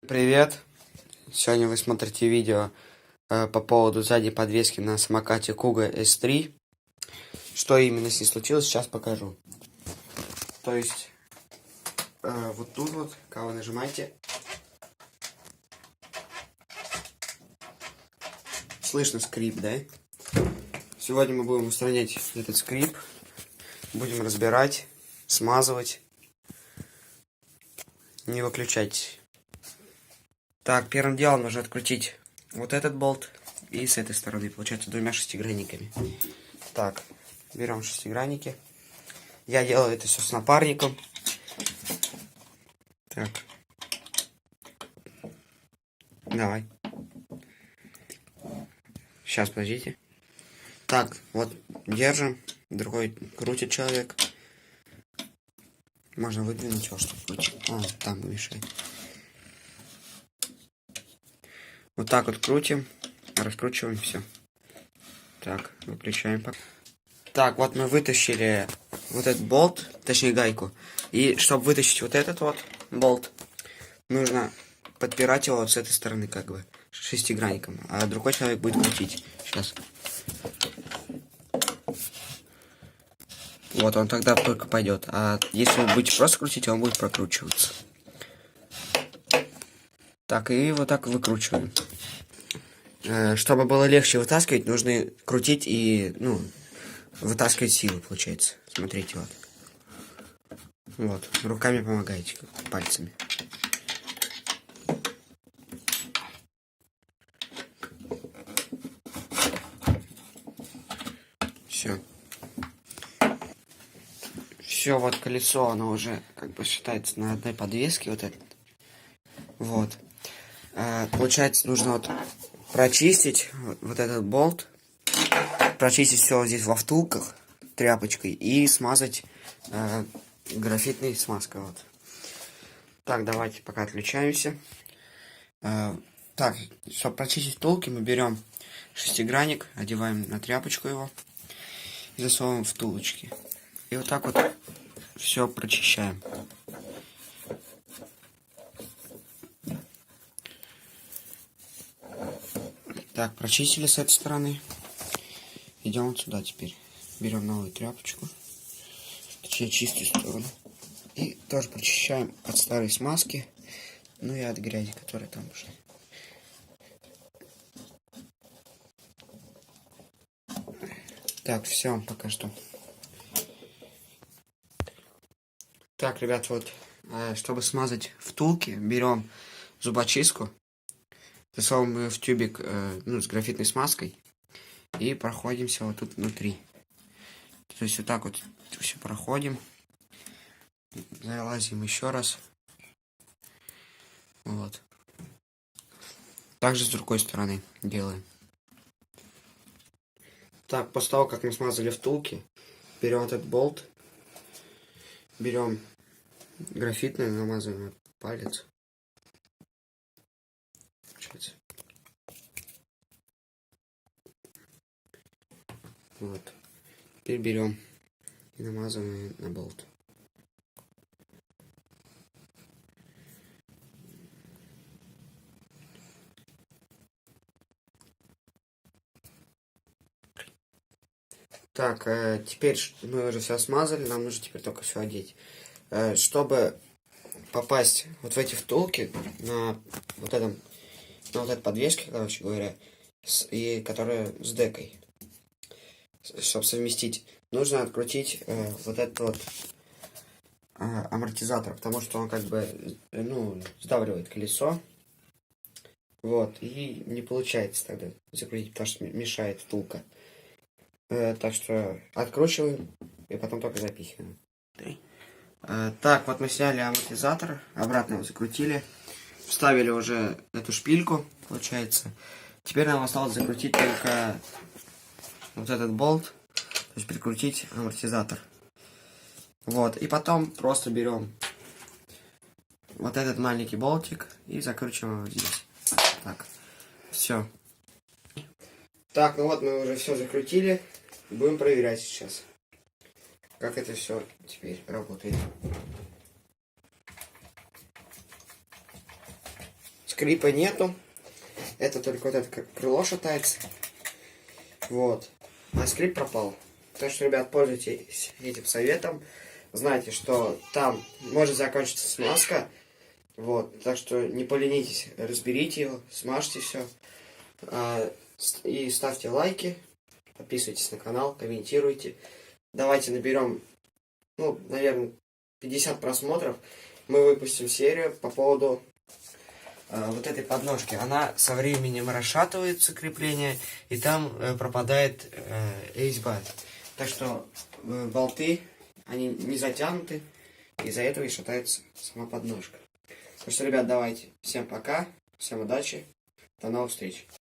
Привет! Сегодня вы смотрите видео по поводу задней подвески на самокате Kuga S3. Что именно с ней случилось, сейчас покажу. То есть, вот тут вот, когда вы нажимаете, слышно скрип, да? Сегодня мы будем устранять этот скрип, будем разбирать, смазывать. Не выключайте. Так, первым делом нужно открутить вот этот болт и с этой стороны, получается, двумя шестигранниками. Так, берем шестигранники. Я делаю это все с напарником. Так. Давай. Сейчас, подождите. Так, вот, держим. Другой крутит человек. Можно выдвинуть его, чтобы крутить. А, там мешает. Вот так вот крутим. Раскручиваем все. Так, выключаем. Так, вот мы вытащили вот этот болт, точнее гайку. И чтобы вытащить вот этот вот болт, нужно подпирать его вот с этой стороны, как бы, шестигранником. А другой человек будет крутить. Сейчас. Вот, он тогда только пойдет. А если вы будете просто крутить, он будет прокручиваться. Так, и вот так выкручиваем. Чтобы было легче вытаскивать, нужно крутить и, вытаскивать силу, получается. Смотрите, вот. Вот, руками помогаете, пальцами. Все. Все, вот колесо, оно уже как бы считается на одной подвеске, вот это. Вот. Получается, нужно вот прочистить вот этот болт, прочистить все здесь во втулках тряпочкой и смазать графитной смазкой. Вот. Так, давайте пока отключаемся. Так, чтобы прочистить втулки, мы берем шестигранник, одеваем на тряпочку его и засовываем в втулочки. И вот так вот все прочищаем. Так, прочистили с этой стороны. Идем вот сюда теперь. Берем новую тряпочку. Точнее, чистую сторону. И тоже прочищаем от старой смазки. Ну и от грязи, которая там уже. Так, все, пока что. Так, ребят, вот, чтобы смазать втулки, берем зубочистку, засовываем ее в тюбик с графитной смазкой и проходимся вот тут внутри. То есть вот так вот все проходим, залазим еще раз. Вот. Также с другой стороны делаем. Так, после того, как мы смазали втулки, берем этот болт, берем графитный, намазываем палец. Вот. Теперь берем и намазываем на болт. Так, теперь мы уже все смазали, нам нужно теперь только все одеть. Чтобы попасть вот в эти втулки на вот этой подвеске, короче говоря, и которая с декой, чтобы совместить, нужно открутить вот этот вот амортизатор, потому что он как бы, сдавливает колесо. Вот, и не получается тогда закрутить, потому что мешает втулка. Так что откручиваем и потом только запихиваем. Так, вот мы сняли амортизатор, обратно его закрутили, вставили уже эту шпильку, получается. Теперь нам осталось закрутить только вот этот болт, то есть прикрутить амортизатор. Вот, и потом просто берем вот этот маленький болтик и закручиваем его здесь. Так, все. Так, ну вот мы уже все закрутили. Будем проверять сейчас, как это все теперь работает. скрипа нету. Это только вот это крыло шатается. Вот. А скрип пропал. Так что, ребят, пользуйтесь этим советом. Знайте, что там может закончиться смазка. Вот. Так что не поленитесь, разберите его, смажьте все. И ставьте лайки. Подписывайтесь на канал, комментируйте. Давайте наберем, ну, наверное, 50 просмотров. Мы выпустим серию по поводу вот этой подножки. Она со временем расшатывается, крепление, и там пропадает резьба. Так что болты, они не затянуты, из-за этого и шатается сама подножка. Так что, ребят, давайте. Всем пока, всем удачи, до новых встреч.